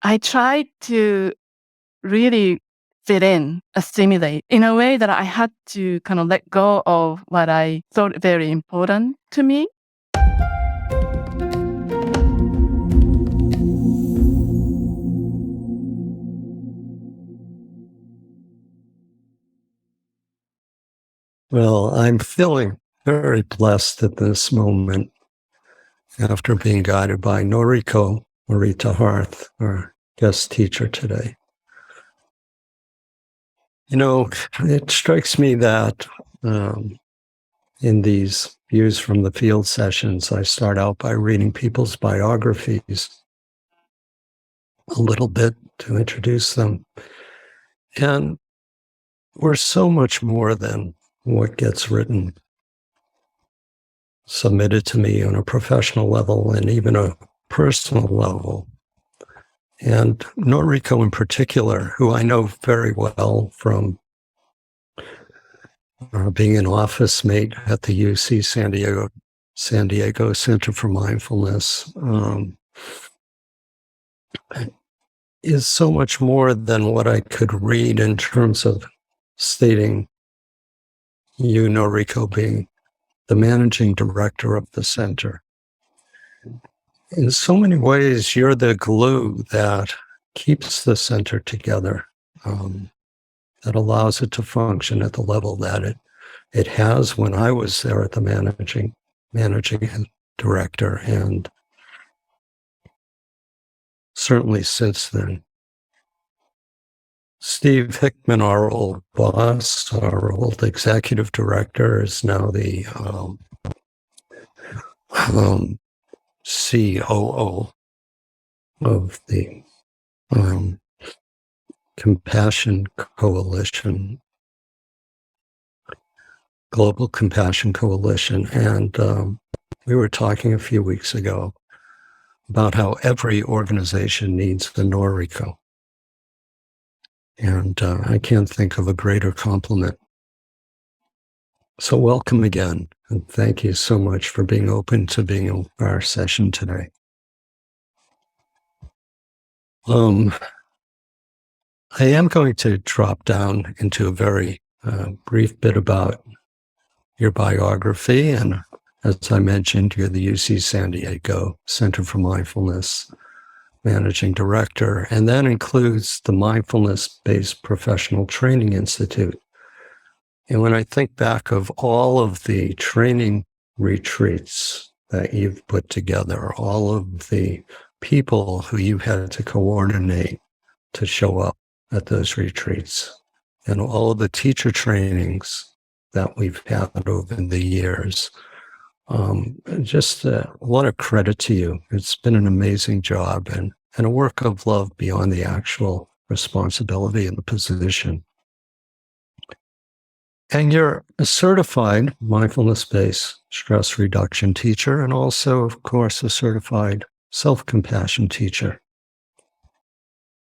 I tried to really fit in, assimilate in a way that I had to kind of let go of what I thought very important to me. Well, I'm feeling very blessed at this moment after being guided by Noriko Morita Harth, our guest teacher today. It strikes me that in these views from the field sessions, I start out by reading people's biographies a little bit to introduce them. And we're so much more than what gets written, submitted to me on a professional level and even a personal level. And Noriko in particular, who I know very well from being an office mate at the UC San Diego Center for Mindfulness, is so much more than what I could read in terms of stating you, Noriko, being the managing director of the center. In so many ways, you're the glue that keeps the center together, that allows it to function at the level that it has when I was there at the managing director, and certainly since then. Steve Hickman, our old boss, our old executive director, is now the COO of the Compassion Coalition, Global Compassion Coalition. And we were talking a few weeks ago about how every organization needs the Noriko. And I can't think of a greater compliment. So welcome again, and thank you so much for being open to being in our session today. I am going to drop down into a very brief bit about your biography. And as I mentioned, you're the UC San Diego Center for Mindfulness Managing Director, and that includes the Mindfulness-Based Professional Training Institute. And when I think back of all of the training retreats that you've put together, all of the people who you had to coordinate to show up at those retreats, and all of the teacher trainings that we've had over the years, just a lot of credit to you. It's been an amazing job and a work of love beyond the actual responsibility and the position. And you're a certified mindfulness-based stress reduction teacher, and also, of course, a certified self-compassion teacher.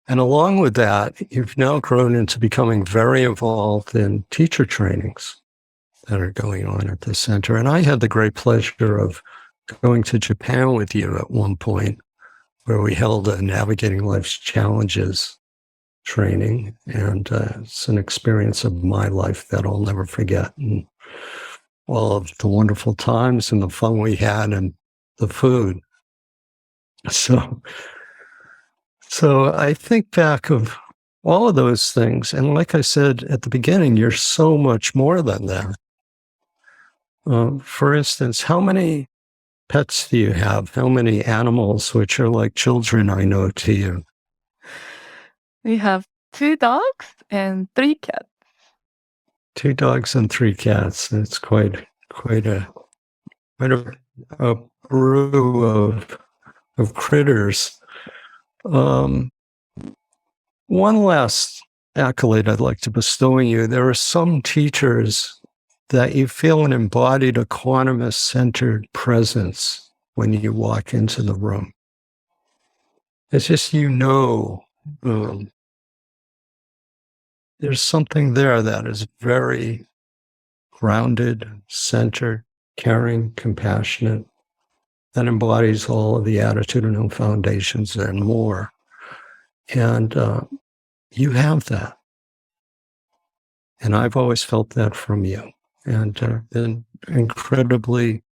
And along with that, you've now grown into becoming very involved in teacher trainings that are going on at the center. And I had the great pleasure of going to Japan with you at one point, where we held a Navigating Life's Challenges training. And it's an experience of my life that I'll never forget. And all of the wonderful times and the fun we had and the food. So I think back of all of those things. And like I said at the beginning, you're so much more than that. For instance, how many pets do you have? How many animals, which are like children, I know, to you? We have 2 dogs and 3 cats. 2 dogs and 3 cats. It's quite a brew of critters. One last accolade I'd like to bestow on you. There are some teachers that you feel an embodied, autonomous-centered presence when you walk into the room. It's just, there's something there that is very grounded, centered, caring, compassionate, that embodies all of the attitudinal foundations and more. And you have that. And I've always felt that from you, and been incredibly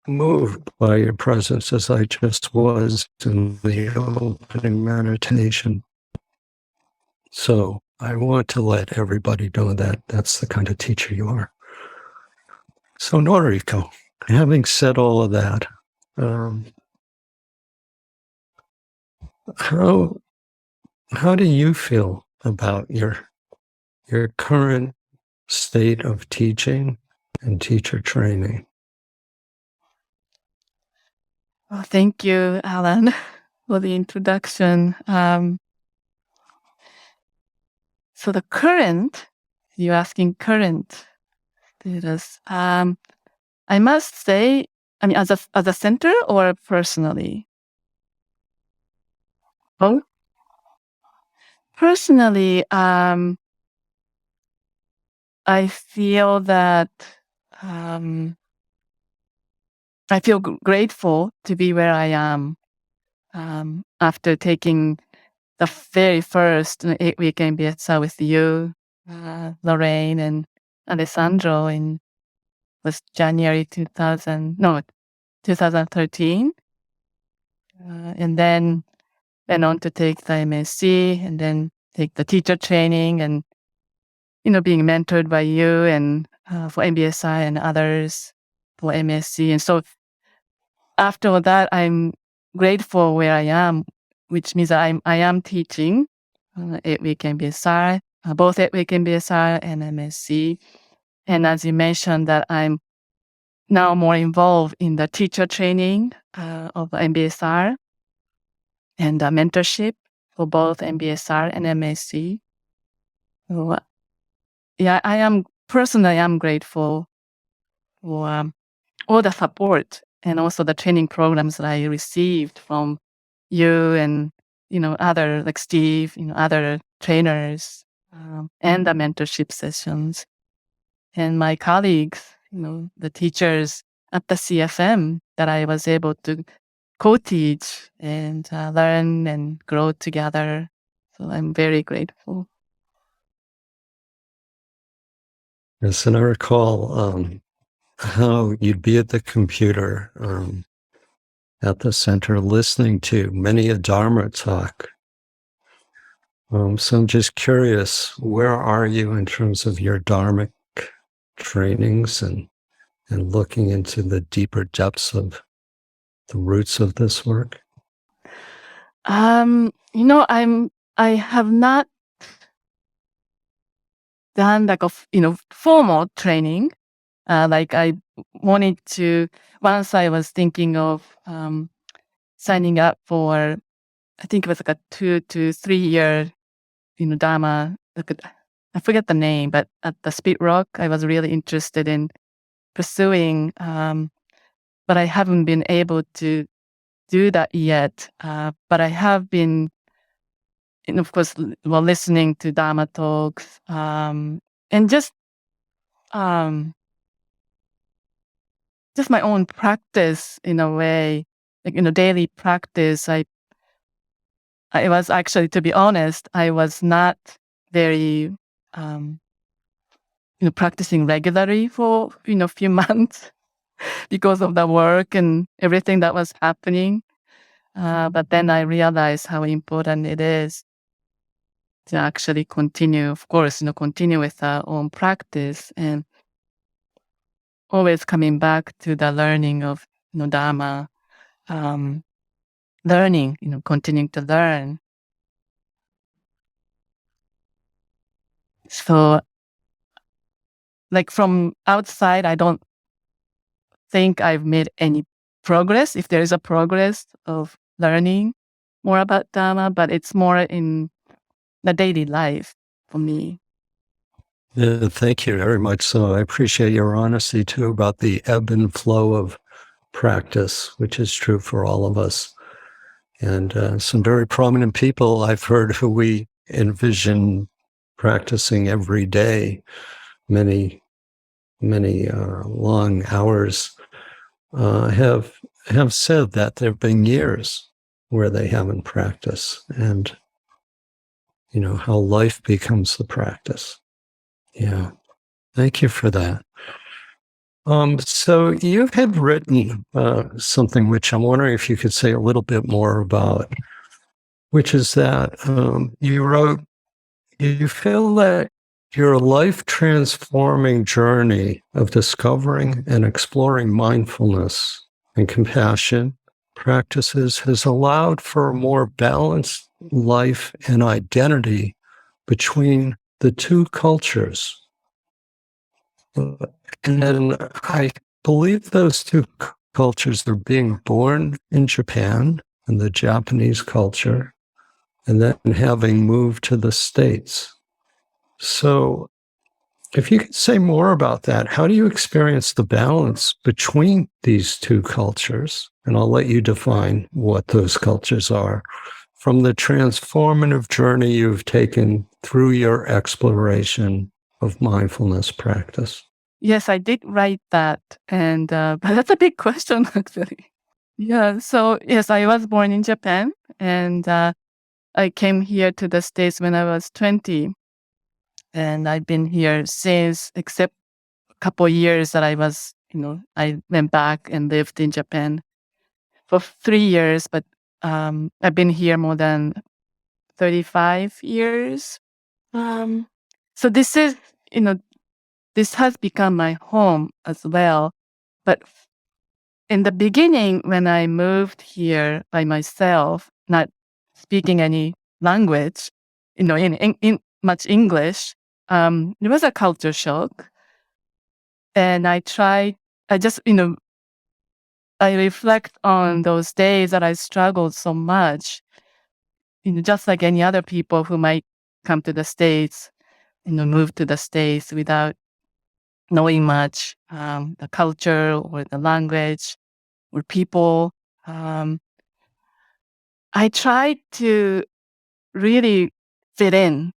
moved by your presence, as I just was in the opening meditation. So I want to let everybody know that that's the kind of teacher you are. So Noriko, having said all of that, how do you feel about your current state of teaching and teacher training? Well, thank you, Allan, for the introduction. So the current, you're asking current status. I must say, I mean, as a center or personally? Both. Personally, I feel that I feel grateful to be where I am after taking the very first 8-week MBSR with you, Lorraine, and Alessandro was January 2013. And then went on to take the MSc and then take the teacher training and, being mentored by you and for MBSI and others for MSc. And so after that, I'm grateful where I am, which means I am teaching 8-week MBSR, both 8-week MBSR and MSc. And as you mentioned, that I'm now more involved in the teacher training of MBSR and mentorship for both MBSR and MSc. So, yeah, I am grateful for all the support and also the training programs that I received from you and other like Steve, other trainers, and the mentorship sessions, and my colleagues, the teachers at the CFM that I was able to co-teach and learn and grow together. So I'm very grateful. Yes, and I recall how you'd be at the computer at the center listening to many a Dharma talk. So I'm just curious, where are you in terms of your Dharmic trainings and looking into the deeper depths of the roots of this work? I have not done like a formal training. Like I wanted to. Once I was thinking of signing up for, I think it was like a 2 to 3 year, Dharma. I forget the name, but at the Spit Rock, I was really interested in pursuing, but I haven't been able to do that yet. But I have been, and of course, listening to Dharma talks, and just my own practice in a way, like daily practice. I was actually, to be honest, I was not very, practicing regularly for a few months because of the work and everything that was happening. But then I realized how important it is to actually continue, of course, continue with our own practice and always coming back to the learning of, Dharma, learning, continuing to learn. So, like from outside, I don't think I've made any progress, if there is a progress of learning more about Dharma, but it's more in the daily life for me. Yeah, thank you very much. So I appreciate your honesty too about the ebb and flow of practice, which is true for all of us. And some very prominent people I've heard who we envision practicing every day, many long hours, have said that there have been years where they haven't practiced, and how life becomes the practice. Yeah. Thank you for that. So you have written something which I'm wondering if you could say a little bit more about, which is that you wrote, you feel that your life transforming journey of discovering and exploring mindfulness and compassion practices has allowed for a more balanced life and identity between the two cultures. And I believe those two cultures are being born in Japan, in the Japanese culture, and then having moved to the States. So if you could say more about that, how do you experience the balance between these two cultures? And I'll let you define what those cultures are from the transformative journey you've taken through your exploration of mindfulness practice. Yes, I did write that. And but that's a big question, actually. Yeah. So, yes, I was born in Japan, and I came here to the States when I was 20. And I've been here since, except a couple years that I went back and lived in Japan for 3 years. But I've been here more than 35 years. So this has become my home as well. But in the beginning, when I moved here by myself, not speaking any language, in much English, it was a culture shock. And I just, I reflect on those days that I struggled so much, just like any other people who might come to the States, move to the States without knowing much, the culture or the language or people. I tried to really fit in,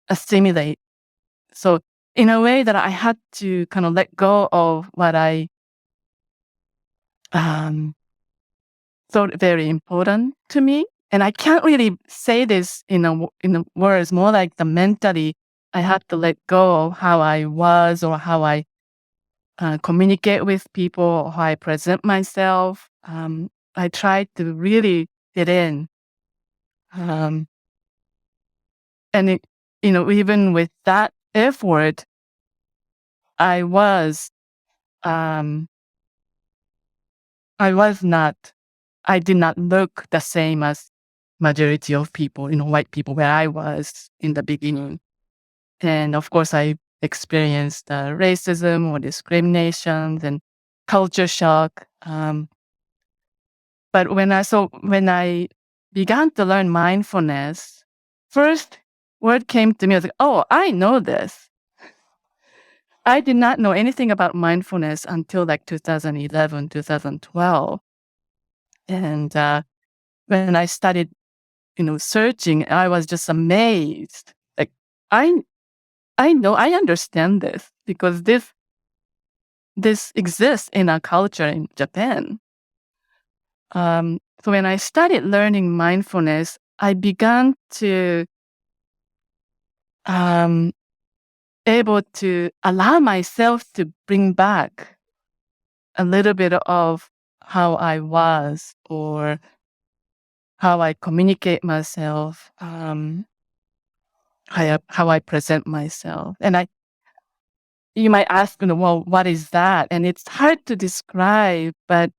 assimilate. So in a way that I had to kind of let go of what I thought very important to me. And I can't really say this in the words, more like the mentally, I had to let go of how I was or how I communicate with people or how I present myself. I tried to really fit in. And even with that effort, I was, um, I did not look the same as majority of people, white people where I was in the beginning. And of course, I experienced racism or discrimination and culture shock. But when I began to learn mindfulness, first word came to me, I was like, oh, I know this. I did not know anything about mindfulness until like 2011, 2012. And when I started, searching, I was just amazed. Like, I know, I understand this because this exists in our culture in Japan. So when I started learning mindfulness, I began to able to allow myself to bring back a little bit of how I was or how I communicate myself, how I present myself. And you might ask, well, what is that? And it's hard to describe, but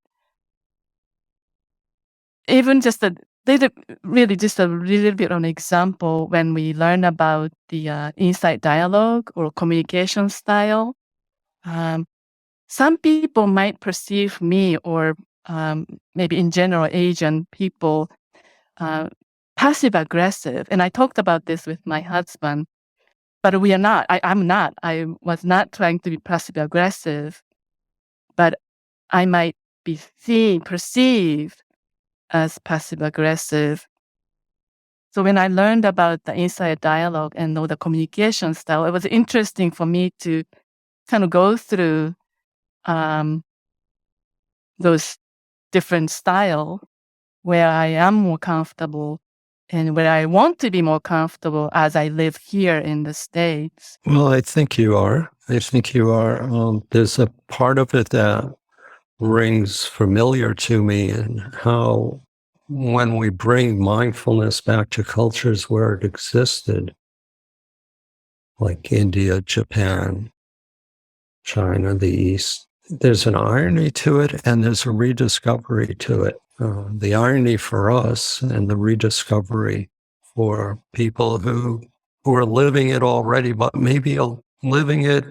even just really just a little bit of an example when we learn about the insight dialogue or communication style. Some people might perceive me or maybe in general Asian people passive aggressive. And I talked about this with my husband, but we are not. I'm not. I was not trying to be passive aggressive, but I might be perceived as passive aggressive. So when I learned about the insight dialogue and the communication style, it was interesting for me to kind of go through those different style where I am more comfortable and where I want to be more comfortable as I live here in the States. Well, I think you are. There's a part of it that rings familiar to me, and how when we bring mindfulness back to cultures where it existed, like India, Japan, China, the East, there's an irony to it and there's a rediscovery to it. The irony for us and the rediscovery for people who are living it already, but maybe living it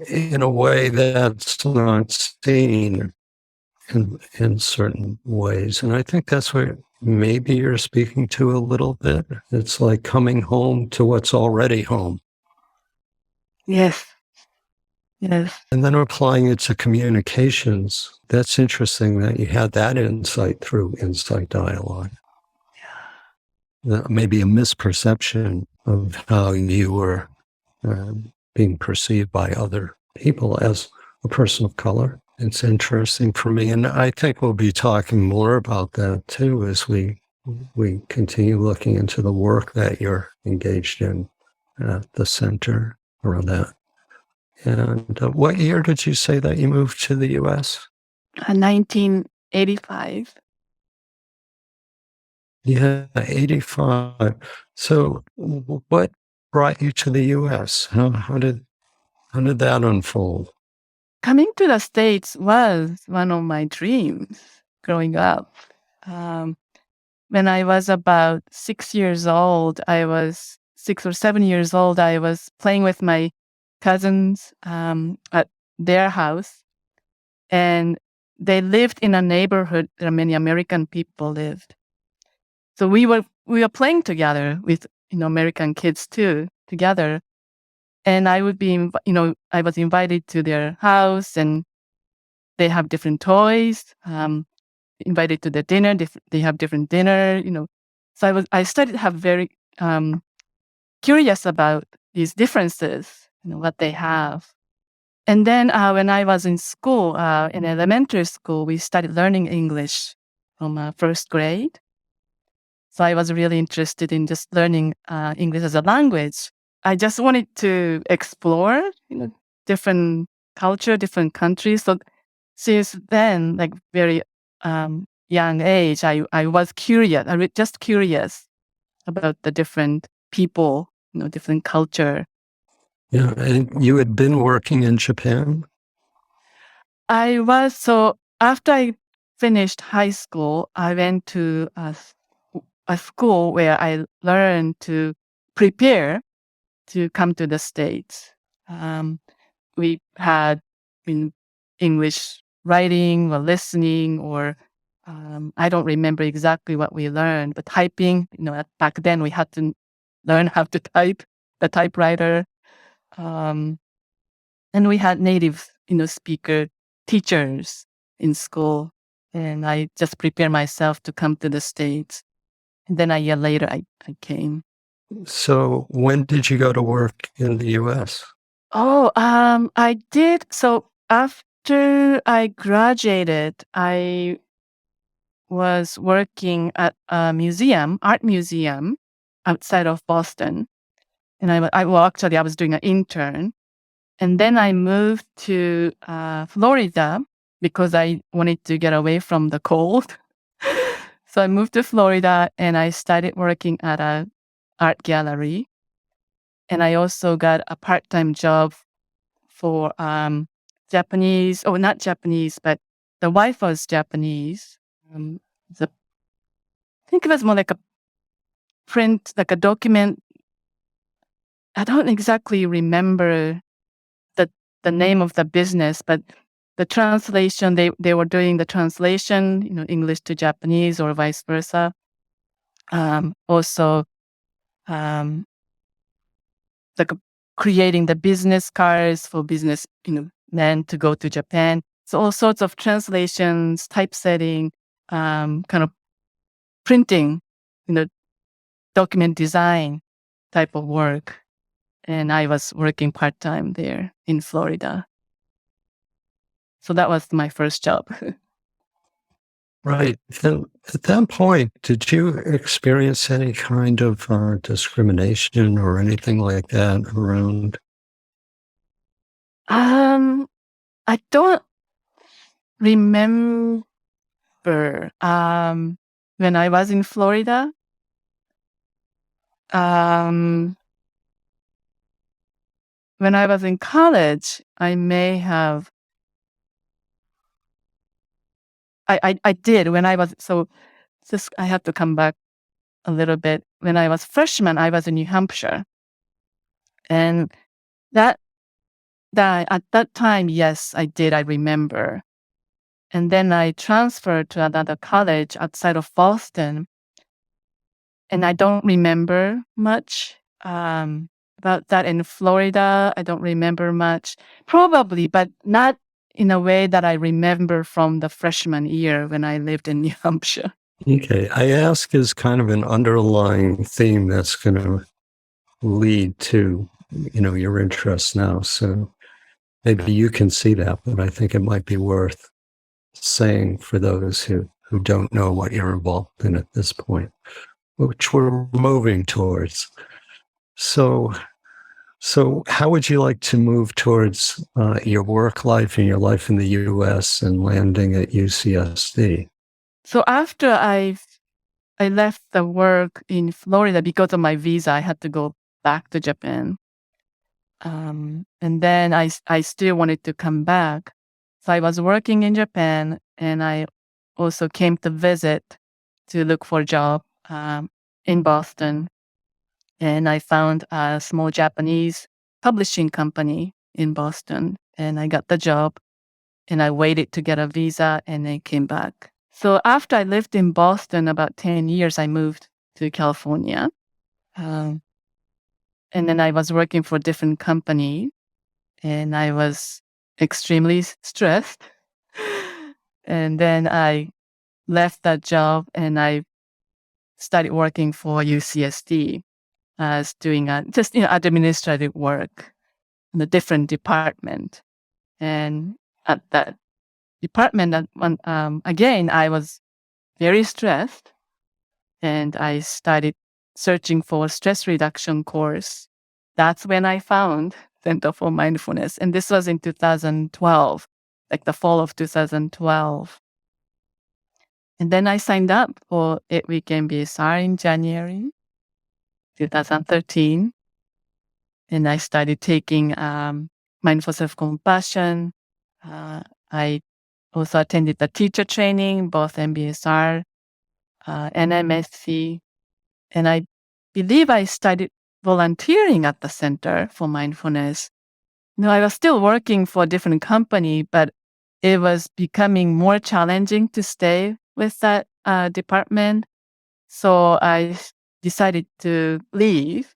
in a way that's not seen in certain ways. And I think that's what maybe you're speaking to a little bit. It's like coming home to what's already home. Yes. Yes. And then applying it to communications. That's interesting that you had that insight through insight dialogue. Maybe a misperception of how you were being perceived by other people as a person of color. It's interesting for me. And I think we'll be talking more about that too as we continue looking into the work that you're engaged in at the center around that. And what year did you say that you moved to the U.S.? 1985. Yeah, 85. So what brought you to the U.S.? How did that unfold? Coming to the States was one of my dreams growing up. When I was about 6 years old, I was 6 or 7 years old, I was playing with my cousins at their house. And they lived in a neighborhood where many American people lived. So we were playing together with American kids too, together. And I would be, I was invited to their house, and they have different toys. Invited to the dinner, they have different dinner. So I started to have very curious about these differences, what they have. And then when I was in school, in elementary school, we started learning English from first grade. So I was really interested in just learning English as a language. I just wanted to explore, different culture, different countries. So since then, like very young age, I was curious. I was just curious about the different people, different culture. Yeah, and you had been working in Japan? So after I finished high school, I went to a school where I learned to prepare to come to the States. We had English writing or listening, or I don't remember exactly what we learned, but typing, back then we had to learn how to type, the typewriter. And we had native, speaker teachers in school. And I just prepared myself to come to the States. And then a year later, I came. So when did you go to work in the U.S.? Oh, I did. So after I graduated, I was working at a art museum outside of Boston. And I was doing an intern. And then I moved to Florida because I wanted to get away from the cold. So I moved to Florida and I started working at an art gallery. And I also got a part-time job for Japanese, not Japanese, but the wife was Japanese. I think it was more like a print, like a document. I don't exactly remember the name of the business, but the translation, they were doing the translation, English to Japanese or vice versa. Also, like creating the business cards for business, men to go to Japan. So all sorts of translations, typesetting, kind of printing, document design type of work. And I was working part-time there in Florida. So that was my first job. Right. And at that point, did you experience any kind of discrimination or anything like that around? I don't remember. When I was in Florida, when I was in college, I may have. I did when I was so. Just I have to come back a little bit. When I was freshman, I was in New Hampshire, and that at that time, yes, I did. I remember. And then I transferred to another college outside of Boston, and I don't remember much about that in Florida. I don't remember much, probably, but not in a way that I remember from the freshman year when I lived in New Hampshire. Okay. I ask as kind of an underlying theme that's going to lead to, your interests now. So maybe you can see that, but I think it might be worth saying for those who don't know what you're involved in at this point, which we're moving towards. So how would you like to move towards your work life and your life in the U.S. and landing at UCSD? So after I left the work in Florida because of my visa, I had to go back to Japan. And then I still wanted to come back. So I was working in Japan, and I also came to visit to look for a job in Boston. And I found a small Japanese publishing company in Boston, and I got the job, and I waited to get a visa, and I came back. So after I lived in Boston about 10 years, I moved to California. Um, and then I was working for a different company, and I was extremely stressed. And then I left that job, and I started working for UCSD as doing just administrative work in a different department. And at that department, again, I was very stressed, and I started searching for a stress reduction course. That's when I found Center for Mindfulness. And this was in 2012, like the fall of 2012. And then I signed up for 8-week MBSR in January 2013. And I started taking Mindful Self-Compassion. I also attended the teacher training, both MBSR and MSc. And I believe I started volunteering at the Center for Mindfulness. I was still working for a different company, but it was becoming more challenging to stay with that department. So I decided to leave.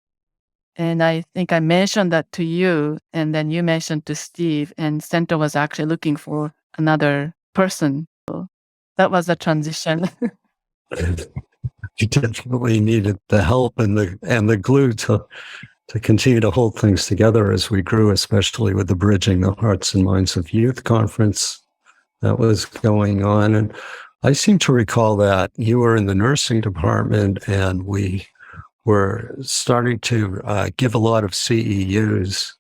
And I think I mentioned that to you, and then you mentioned to Steve, and Center was actually looking for another person. So that was a transition. You definitely needed the help and the glue to continue to hold things together as we grew, especially with the Bridging the Hearts and Minds of Youth conference that was going on. And I seem to recall that you were in the nursing department, and we were starting to give a lot of CEUs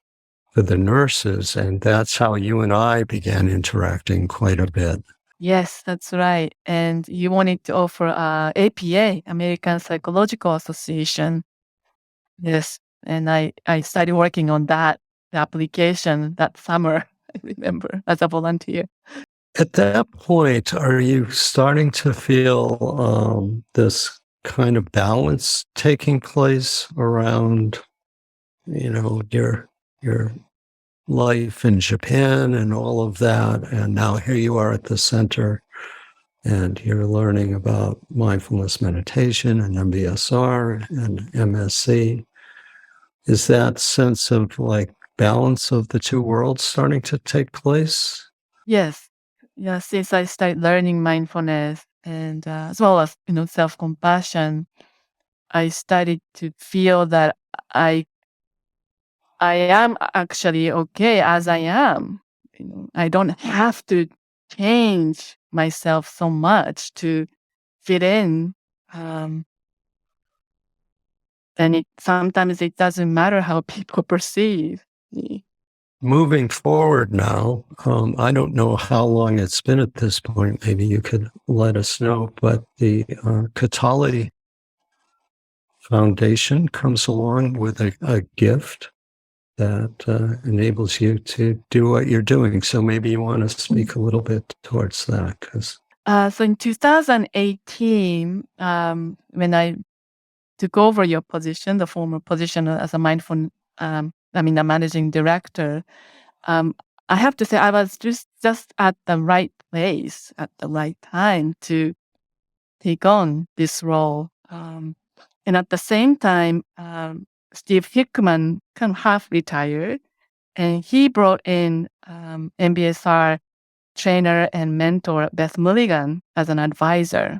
for the nurses, and that's how you and I began interacting quite a bit. Yes, that's right. And you wanted to offer APA, American Psychological Association. Yes. And I started working on that, the application that summer, I remember, as a volunteer. At that point, are you starting to feel this kind of balance taking place around, your life in Japan and all of that? And now here you are at the center, and you're learning about mindfulness meditation and MBSR and MSc. Is that sense of like balance of the two worlds starting to take place? Yes. Yeah, since I started learning mindfulness and as well as, self-compassion, I started to feel that I I am actually okay as I am. I don't have to change myself so much to fit in. And sometimes it doesn't matter how people perceive me. Moving forward now, I don't know how long it's been at this point. Maybe you could let us know, but the Katali Foundation comes along with a gift that enables you to do what you're doing. So maybe you want to speak a little bit towards that. So in 2018, when I took over your position, the former position as a the managing director, I have to say I was just at the right place at the right time to take on this role. And at the same time, Steve Hickman kind of half retired, and he brought in MBSR trainer and mentor Beth Mulligan as an advisor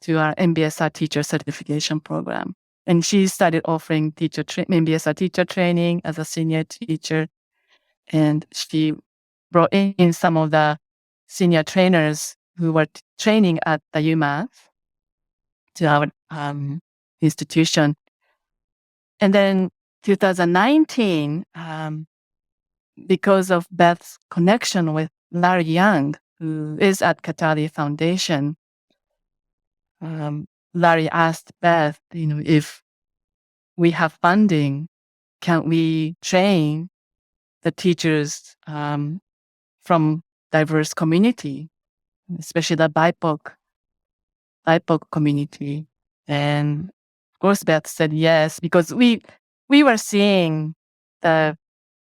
to our MBSR teacher certification program. And she started offering MBSR teacher training as a senior teacher. And she brought in some of the senior trainers who were training at the UMass to our institution. And then 2019, because of Beth's connection with Larry Young, who is at Katali Foundation, Larry asked Beth, if we have funding, can we train the teachers from diverse community, especially the BIPOC community? And of course, Beth said yes, because we were seeing the,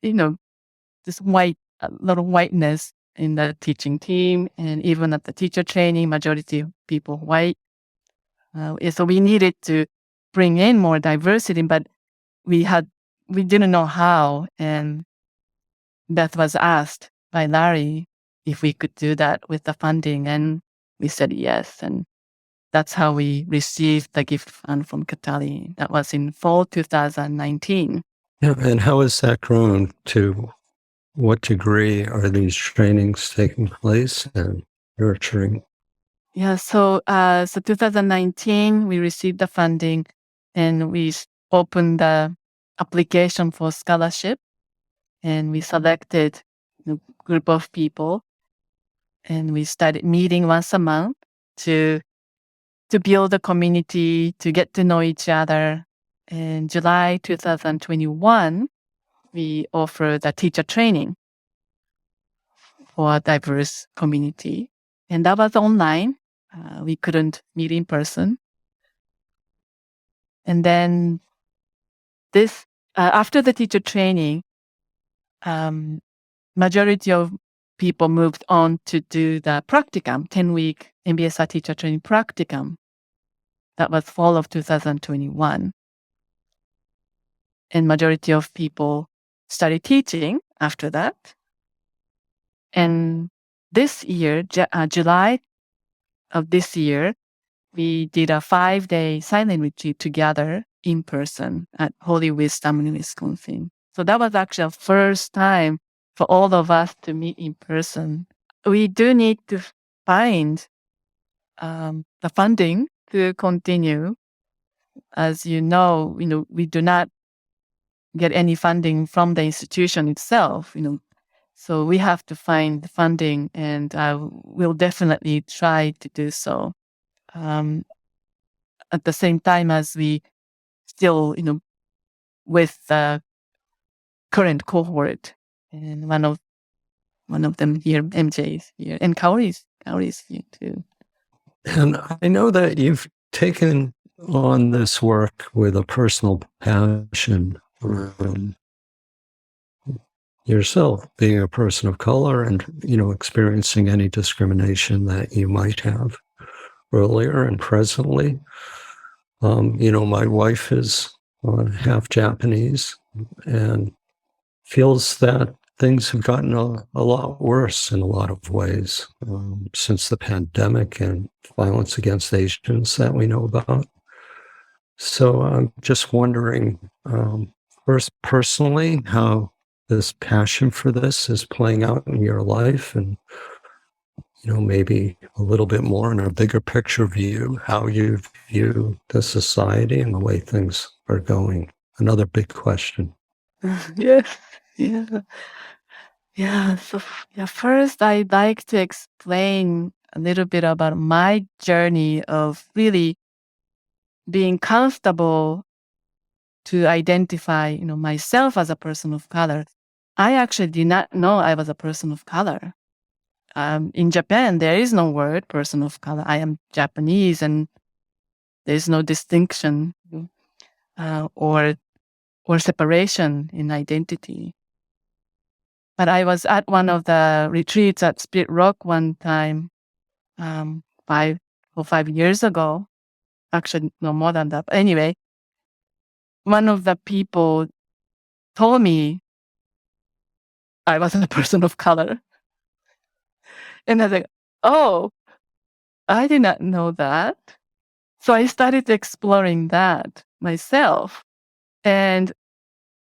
this a lot of whiteness in the teaching team, and even at the teacher training, majority of people white. So we needed to bring in more diversity, but we didn't know how. And Beth was asked by Larry if we could do that with the funding, and we said yes. And that's how we received the gift fund from Katali. That was in fall 2019. Yeah, and how has that grown? To what degree are these trainings taking place and nurturing? Yeah, so 2019, we received the funding, and we opened the application for scholarship, and we selected a group of people, and we started meeting once a month to build a community, to get to know each other. In July 2021, we offered a teacher training for a diverse community, and that was online. We couldn't meet in person. And then after the teacher training, majority of people moved on to do the practicum, 10-week MBSR teacher training practicum. That was fall of 2021. And majority of people started teaching after that. And this year, July of this year, we did a 5-day silent retreat together in person at Holy Wisdom in Wisconsin. So that was actually the first time for all of us to meet in person. We do need to find the funding to continue. As you know, we do not get any funding from the institution itself, so we have to find the funding, and we'll definitely try to do so. At the same time as we still, with the current cohort, and one of them here, MJ's here, and Kaori's here too. And I know that you've taken on this work with a personal passion. Yourself being a person of color and, experiencing any discrimination that you might have earlier and presently. My wife is half Japanese and feels that things have gotten a lot worse in a lot of ways since the pandemic and violence against Asians that we know about. So I'm just wondering, first, personally, how this passion for this is playing out in your life, and maybe a little bit more in a bigger picture view, how you view the society and the way things are going. Another big question. Yeah, yeah, yeah. So, yeah, first, I'd like to explain a little bit about my journey of really being comfortable to identify, myself as a person of color. I actually did not know I was a person of color. In Japan, there is no word person of color. I am Japanese, and there's no distinction or separation in identity. But I was at one of the retreats at Spit Rock one time, 5 years ago. Actually, no more than that. But anyway, one of the people told me I wasn't a person of color. And I was like, oh, I did not know that. So I started exploring that myself. And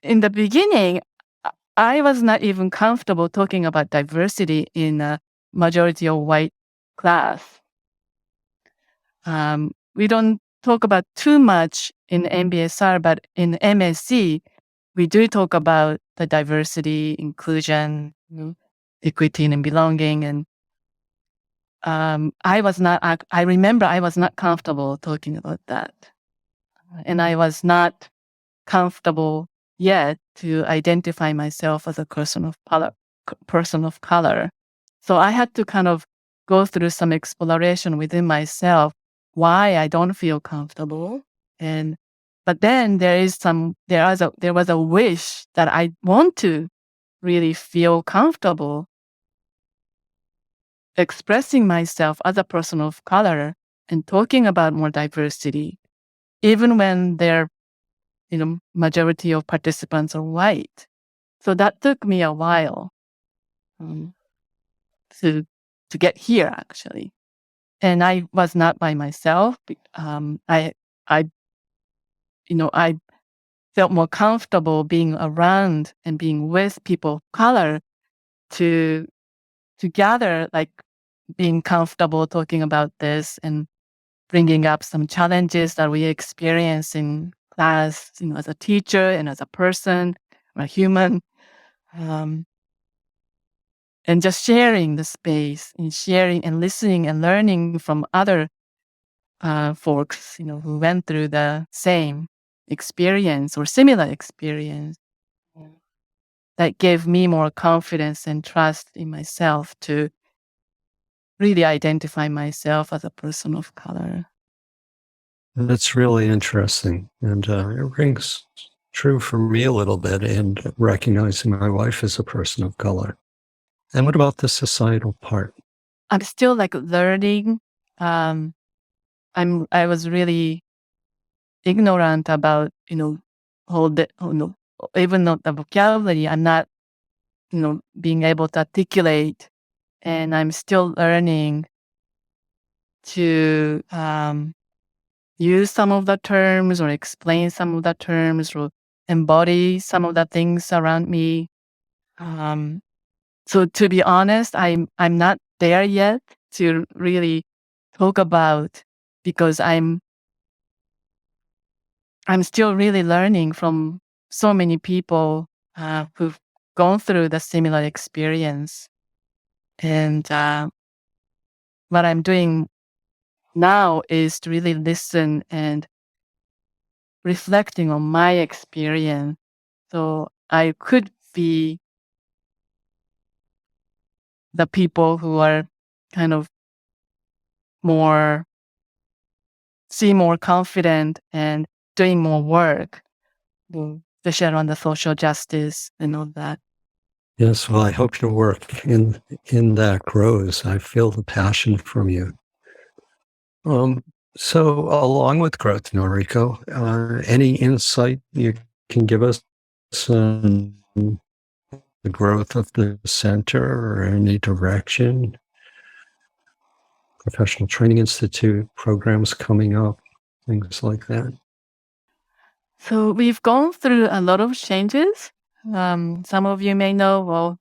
in the beginning, I was not even comfortable talking about diversity in a majority of white class. We don't talk about too much in MBSR, but in MSc, we do talk about the diversity, inclusion, equity, and belonging. And I remember I was not comfortable talking about that. And I was not comfortable yet to identify myself as a person of color. So I had to kind of go through some exploration within myself why I don't feel comfortable. But then there was a wish that I want to really feel comfortable expressing myself as a person of color and talking about more diversity, even when majority of participants are white. So that took me a while um, to get here, actually. And I was not by myself. I I felt more comfortable being around and being with people of color to gather, like being comfortable talking about this and bringing up some challenges that we experience in class, as a teacher and as a person, or a human, and just sharing the space and sharing and listening and learning from other folks, who went through the same experience or similar experience. Yeah. That gave me more confidence and trust in myself to really identify myself as a person of color. That's really interesting. And it rings true for me a little bit in recognizing my wife as a person of color. And what about the societal part? I'm still like learning. Um, I was really ignorant about, even though the vocabulary, I'm not, being able to articulate, and I'm still learning to use some of the terms or explain some of the terms or embody some of the things around me. So to be honest, I'm not there yet to really talk about, because I'm still really learning from so many people who've gone through the similar experience. And what I'm doing now is to really listen and reflecting on my experience. So I could be the people who are kind of seem more confident and doing more work, especially on the social justice and all that. Yes, well, I hope your work in that grows. I feel the passion from you. So along with growth, Noriko, any insight you can give us on the growth of the center or any direction? Professional Training Institute programs coming up, things like that. So we've gone through a lot of changes. Some of you may know, well,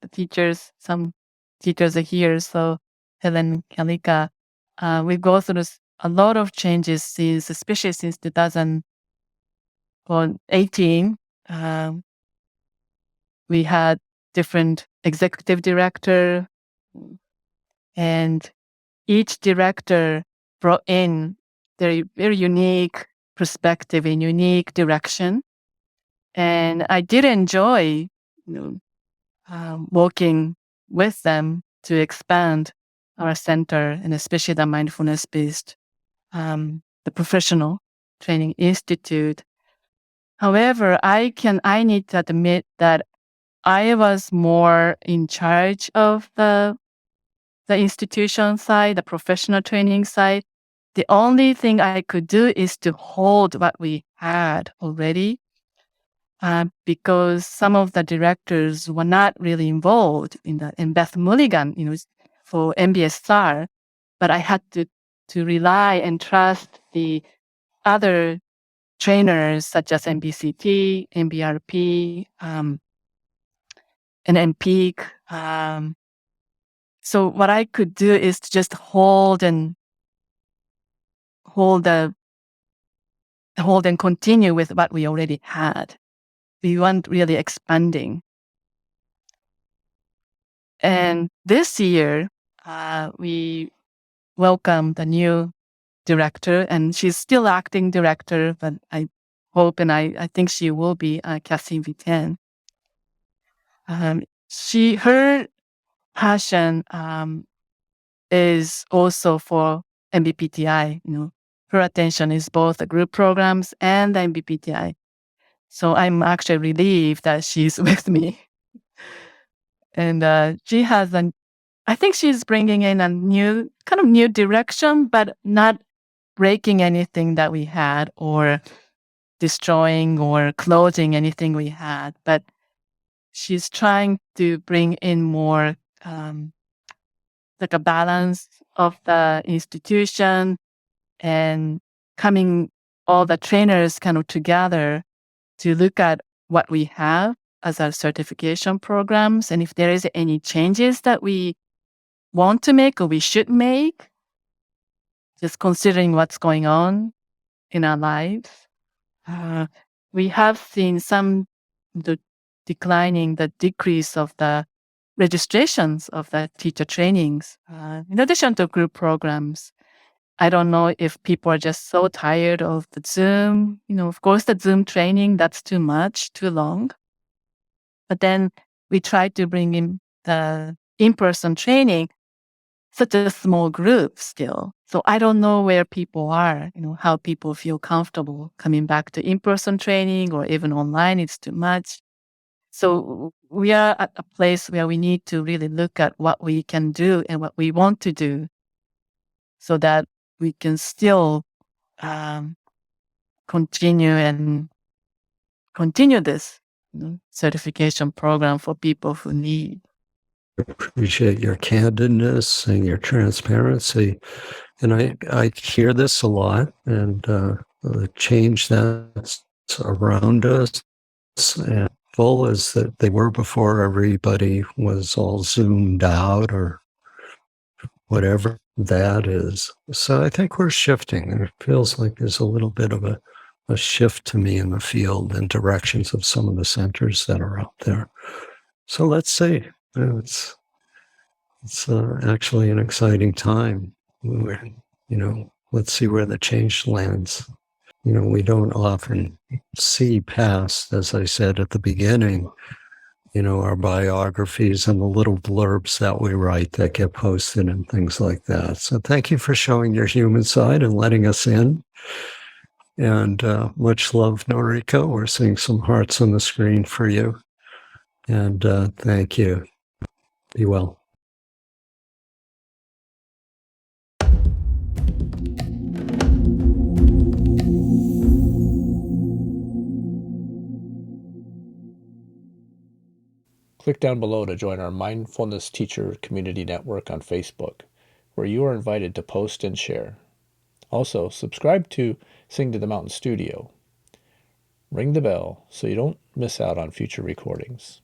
some teachers are here. So Helen Kalika, we go through a lot of changes especially since 2018. We had different executive director, and each director brought in their very unique perspective and unique direction. And I did enjoy, working with them to expand our center, and especially the mindfulness-based, the professional training institute. However, I need to admit that I was more in charge of the institution side, the professional training side. The only thing I could do is to hold what we had already, because some of the directors were not really involved in that. And Beth Mulligan, for MBSR, but I had to rely and trust the other trainers such as MBCT, MBRP, and MPEAK. So what I could do is to just hold and continue with what we already had. We weren't really expanding. And this year, we welcomed a new director, and she's still acting director, but I hope and I think she will be Cassie Viten. Her passion is also for MBPTI. Her attention is both the group programs and the MBPTI. So I'm actually relieved that she's with me. And she has I think she's bringing in a new direction, but not breaking anything that we had or destroying or closing anything we had. But she's trying to bring in more like a balance of the institution and coming all the trainers kind of together to look at what we have as our certification programs, and if there is any changes that we want to make or we should make, just considering what's going on in our lives. We have seen the decrease of the registrations of the teacher trainings, in addition to group programs. I don't know if people are just so tired of the Zoom. Of course, the Zoom training, that's too much, too long. But then we try to bring in the in-person training, such a small group still. So I don't know where people are, how people feel comfortable coming back to in-person training or even online. It's too much. So we are at a place where we need to really look at what we can do and what we want to do so that we can still continue this certification program for people who need. Appreciate your candidness and your transparency. And I hear this a lot, and the change that's around us and full as that they were before everybody was all zoomed out or whatever that is. So I think we're shifting, and it feels like there's a little bit of a shift to me in the field and directions of some of the centers that are out there. So let's see. It's actually an exciting time. Let's see where the change lands. We don't often see past, as I said at the beginning, our biographies and the little blurbs that we write that get posted and things like that. So thank you for showing your human side and letting us in. And much love, Noriko. We're seeing some hearts on the screen for you. And thank you. Be well. Click down below to join our Mindfulness Teacher Community Network on Facebook, where you are invited to post and share. Also, subscribe to Sing to the Mountain Studio. Ring the bell so you don't miss out on future recordings.